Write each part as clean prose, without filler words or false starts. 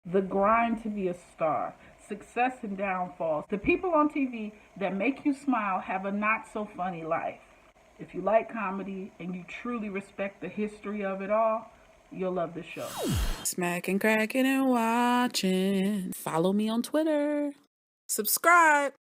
The grind to be a star, success and downfalls. The people on TV that make you smile have a not so funny life. If you like comedy and you truly respect the history of it all, you'll love this show. Smacking, cracking, and watching. Follow me on Twitter. Subscribe.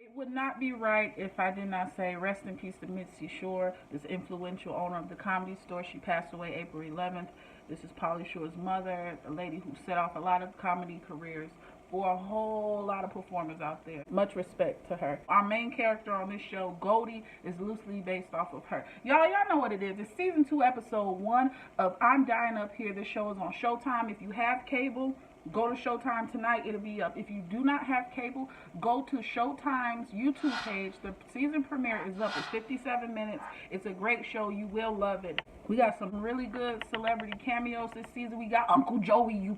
It would not be right if I did not say rest in peace to Mitzi Shore, this influential owner of the Comedy Store. She passed away April 11th. This is Pauly Shore's mother, a lady who set off a lot of comedy careers for a whole lot of performers out there. Much respect to her. Our main character on this show, Goldie, is loosely based off of her. Y'all know what it is. It's season 2, episode 1 of I'm Dying Up Here. This show is on Showtime. If you have cable, go to Showtime tonight. It'll be up. If you do not have cable, go to Showtime's YouTube page. The season premiere is up. It's 57 minutes. It's a great show. You will love it. We got some really good celebrity cameos this season. We got Uncle Joey, you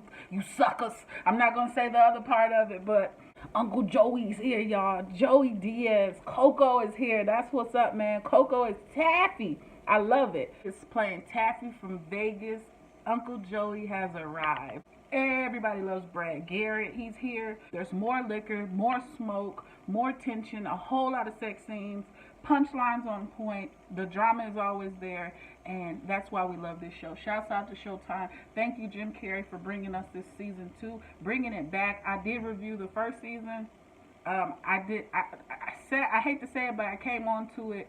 suckers. I'm not going to say the other part of it, but Uncle Joey's here, y'all. Joey Diaz. Coco is here. That's what's up, man. Coco is Taffy. I love it. It's playing Taffy from Vegas. Uncle Joey has arrived. Everybody loves Brad Garrett. He's here. There's more liquor, more smoke, more tension, a whole lot of sex scenes, punchlines on point. The drama is always there, and that's why we love this show. Shouts out to Showtime. Thank you, Jim Carrey, for bringing us this season 2, bringing it back. I did review the first season. I hate to say it, but I came on to it,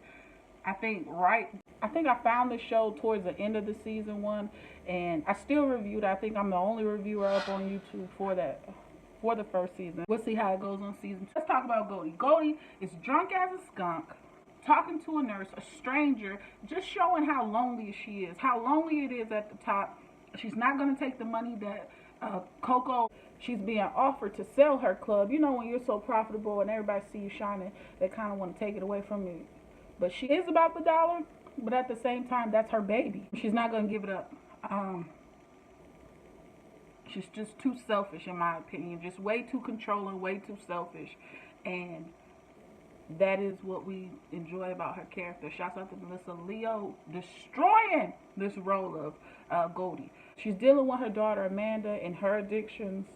I think I found the show towards the end of the season 1, and I still reviewed it. I think I'm the only reviewer up on YouTube for the first season. We'll see how it goes on season 2. Let's talk about Goldie. Goldie is drunk as a skunk, talking to a nurse, a stranger, just showing how lonely she is, how lonely it is at the top. She's not going to take the money that Coco, she's being offered to sell her club. You know, when you're so profitable and everybody see you shining, they kind of want to take it away from you. But she is about the dollar, but at the same time, that's her baby. She's not going to give it up. She's just too selfish, in my opinion. Just way too controlling, way too selfish. And that is what we enjoy about her character. Shouts out to Melissa Leo, destroying this role of Goldie. She's dealing with her daughter, Amanda, and her addictions.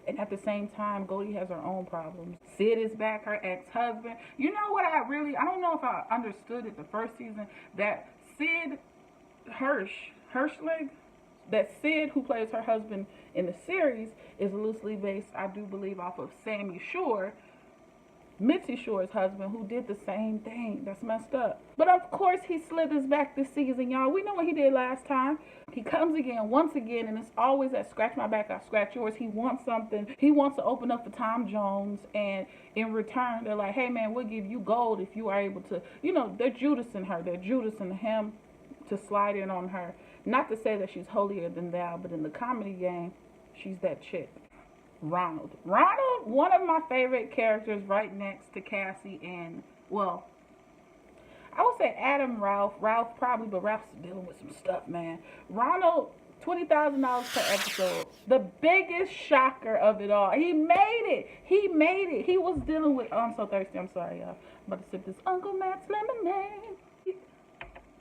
And at the same time, Goldie has her own problems. Sid is back, her ex-husband. You know what I don't know if I understood it the first season, that Sid Hirschling, that Sid, who plays her husband in the series, is loosely based, I do believe, off of Sammy Shore, Mitzi Shore's husband, who did the same thing. That's messed up. But of course, he slithers back this season, y'all. We know what he did last time. He comes again, once again, and it's always that scratch my back, I scratch yours. He wants something. He wants to open up for Tom Jones, and in return, they're like, hey, man, we'll give you gold if you are able to. You know, they're Judasing her. They're Judasing him to slide in on her. Not to say that she's holier than thou, but in the comedy game, she's that chick. Ronald, one of my favorite characters, right next to Cassie and, well, I would say Adam, Ralph probably, but Ralph's dealing with some stuff, man. Ronald, $20,000 per episode. The biggest shocker of it all. He made it. He was dealing with, oh, I'm so thirsty. I'm sorry, y'all. I'm about to sip this Uncle Matt's lemonade.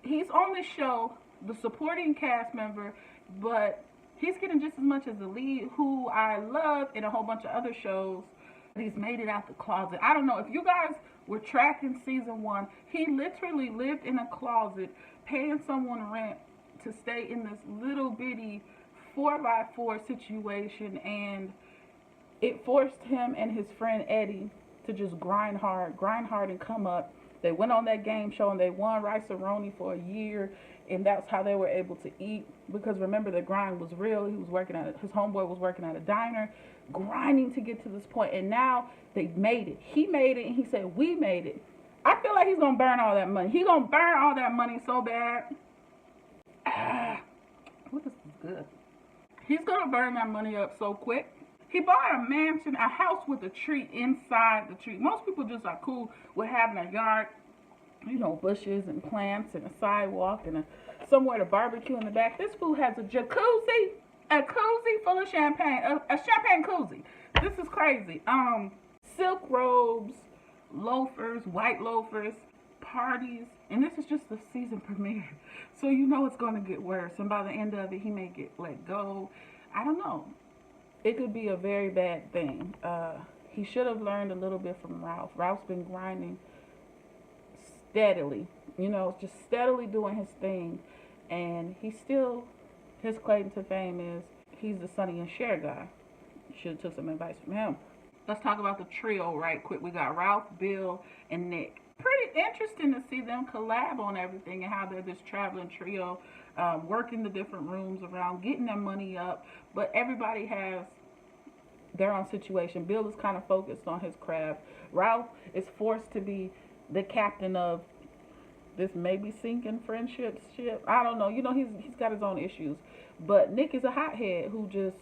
He's on the show, the supporting cast member, but he's getting just as much as the lead, who I love in a whole bunch of other shows. He's made it out the closet. I don't know if you guys were tracking season 1. He literally lived in a closet, paying someone rent to stay in this little bitty 4x4 situation, and it forced him and his friend Eddie to just grind hard and come up. They went on that game show and they won Rice-A-Roni for a year, and that's how they were able to eat. Because remember, the grind was real. His homeboy was working at a diner, grinding to get to this point, and now they made it. He made it, and he said, we made it. I feel like he's gonna burn all that money. He's gonna burn all that money so bad. What is this good? He's gonna burn that money up so quick. He bought a mansion, a house with a tree inside the tree. Most people just are cool with having a yard, you know, bushes and plants and a sidewalk and somewhere to barbecue in the back. This fool has a jacuzzi, a koozie full of champagne, a champagne koozie. This is crazy. Silk robes, loafers, white loafers, parties, and this is just the season premiere. So you know it's going to get worse, and by the end of it, he may get let go. I don't know. it could be a very bad thing. He should have learned a little bit from Ralph. Ralph's been grinding steadily, just steadily doing his thing, and his claim to fame is he's the Sonny and Cher guy. Should have took some advice from him. Let's talk about the trio right quick. We got Ralph, Bill, and Nick. Pretty interesting to see them collab on everything and how they're this traveling trio, working the different rooms around, getting their money up. But everybody has their own situation. Bill is kind of focused on his craft. Ralph is forced to be the captain of this maybe sinking friendship ship. I don't know. He's got his own issues. But Nick is a hothead who just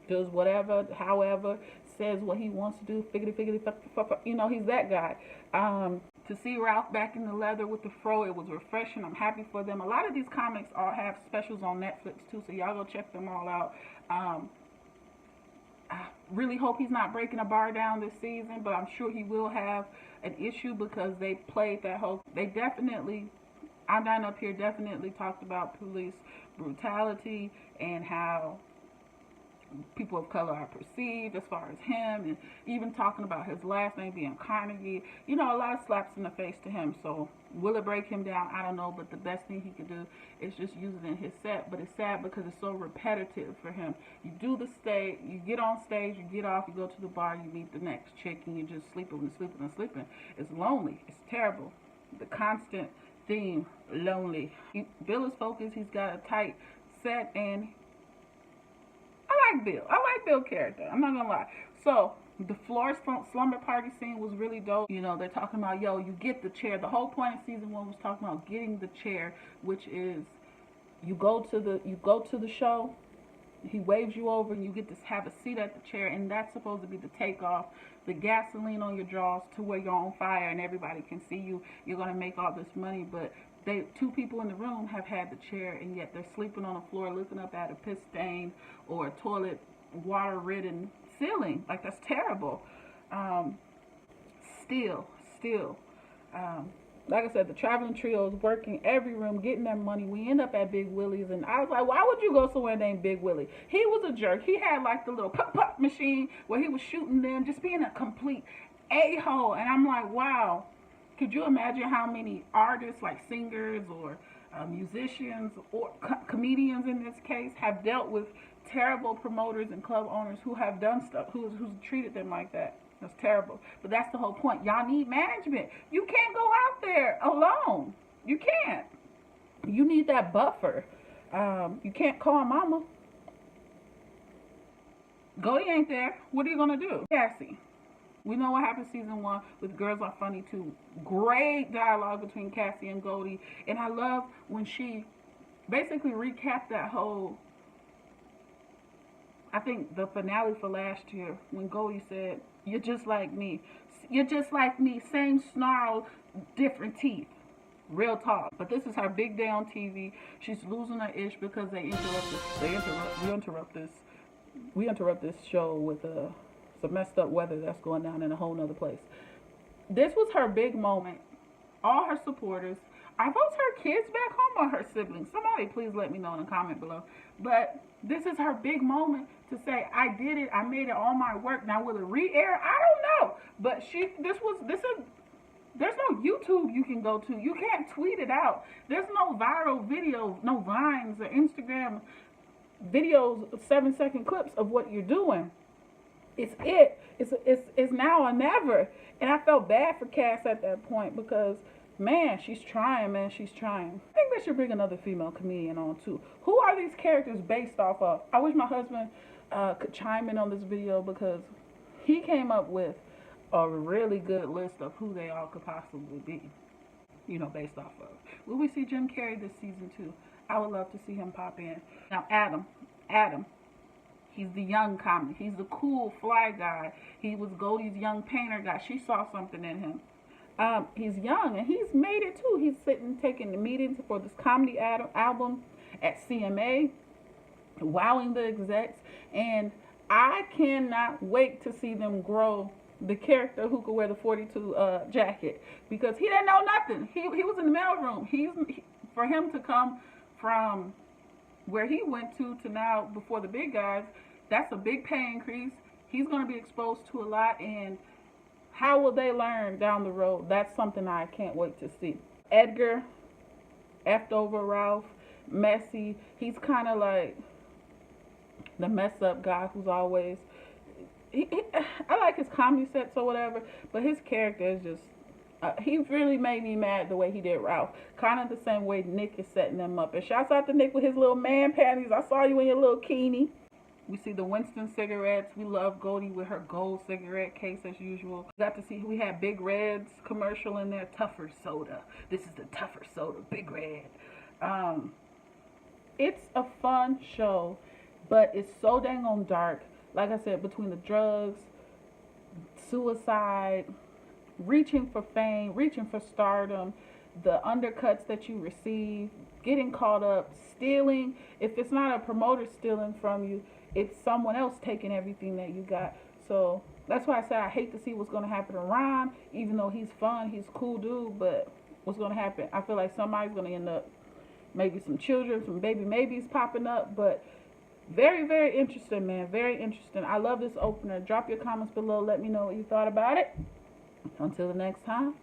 does whatever, however, says what he wants to do, figgity, fuck. He's that guy. To see Ralph back in the leather with the fro, it was refreshing. I'm happy for them. A lot of these comics all have specials on Netflix too, so y'all go check them all out. I really hope he's not breaking a bar down this season, but I'm sure he will have an issue because they played that whole. They definitely, I'm down up here, definitely talked about police brutality and how people of color are perceived as far as him, and even talking about his last name being Carnegie. A lot of slaps in the face to him. So will it break him down? I don't know, but the best thing he could do is just use it in his set. But it's sad because it's so repetitive for him. You do the stage, you get on stage, you get off, you go to the bar, you meet the next chick, and you're just sleeping. It's lonely. It's terrible. The constant theme, lonely. Bill is focused. He's got a tight set, and I like Bill. I like Bill's character. I'm not gonna lie. So the floor slumber party scene was really dope. They're talking about, you get the chair. The whole point of season 1 was talking about getting the chair, which is you go to the show, he waves you over, and you get to have a seat at the chair, and that's supposed to be the takeoff, the gasoline on your jaws to where you're on fire and everybody can see you. You're gonna make all this money, but two people in the room have had the chair, and yet they're sleeping on the floor looking up at a piss stain or a toilet water ridden ceiling. Like, that's terrible. Like I said, the traveling trio is working every room, getting their money. We end up at Big Willie's, and I was like, why would you go somewhere named Big Willie? He was a jerk. He had like the little pop machine where he was shooting them, just being a complete a-hole. And I'm like, wow. Could you imagine how many artists, like singers or musicians or comedians in this case, have dealt with terrible promoters and club owners who have done stuff, who's treated them like that? That's terrible. But that's the whole point. Y'all need management. You can't go out there alone. You can't. You need that buffer. You can't call mama. Goldie ain't there. What are you going to do? Cassie. We know what happened season 1 with Girls Are Funny too. Great dialogue between Cassie and Goldie. And I love when she basically recapped that whole, I think the finale for last year, when Goldie said, "You're just like me. You're just like me. Same snarl, different teeth." Real talk. But this is her big day on TV. She's losing her ish because we interrupt this show with some messed up weather that's going down in a whole nother place. This was her big moment. All her supporters. Are those her kids back home or her siblings? Somebody please let me know in the comment below. But this is her big moment to say, I did it. I made it all my work. Now will it re-air? I don't know. But there's no YouTube you can go to. You can't tweet it out. There's no viral videos, no Vines or Instagram videos, 7-second clips of what you're doing. It's now or never. And I felt bad for Cass at that point because, man, she's trying. I think they should bring another female comedian on too. Who are these characters based off of? I wish my husband could chime in on this video because he came up with a really good list of who they all could possibly be, based off of. Will we see Jim Carrey this season too? I would love to see him pop in. Now, Adam. He's the young comic. He's the cool, fly guy. He was Goldie's young painter guy. She saw something in him. He's young, and he's made it too. He's taking the meetings for this comedy album at CMA, wowing the execs. And I cannot wait to see them grow the character who could wear the 42 jacket, because he didn't know nothing. He was in the mailroom. For him to come from where he went to now before the big guys, That's a big pay increase. He's going to be exposed to a lot, and how will they learn down the road? That's something I can't wait to see. Edgar, effed over Ralph, messy. He's kind of like the mess up guy who's always. I like his comedy sets or whatever, but his character is just. He really made me mad the way he did Ralph. Kind of the same way Nick is setting them up. And shouts out to Nick with his little man panties. I saw you in your little bikini. We see the Winston cigarettes. We love Goldie with her gold cigarette case as usual. We got to see, we had Big Red's commercial in there. Tougher soda. This is the tougher soda. Big Red. It's a fun show, but it's so dang on dark. Like I said, between the drugs, suicide, reaching for fame, reaching for stardom, the undercuts that you receive, getting caught up, stealing. If it's not a promoter stealing from you, it's someone else taking everything that you got. So that's why I say I hate to see what's going to happen to Ron, even though he's fun, he's a cool dude, but what's going to happen? I feel like somebody's going to end up, maybe some children, some baby maybes popping up, but very, very interesting, man. Very interesting. I love this opener. Drop your comments below. Let me know what you thought about it. Until the next time.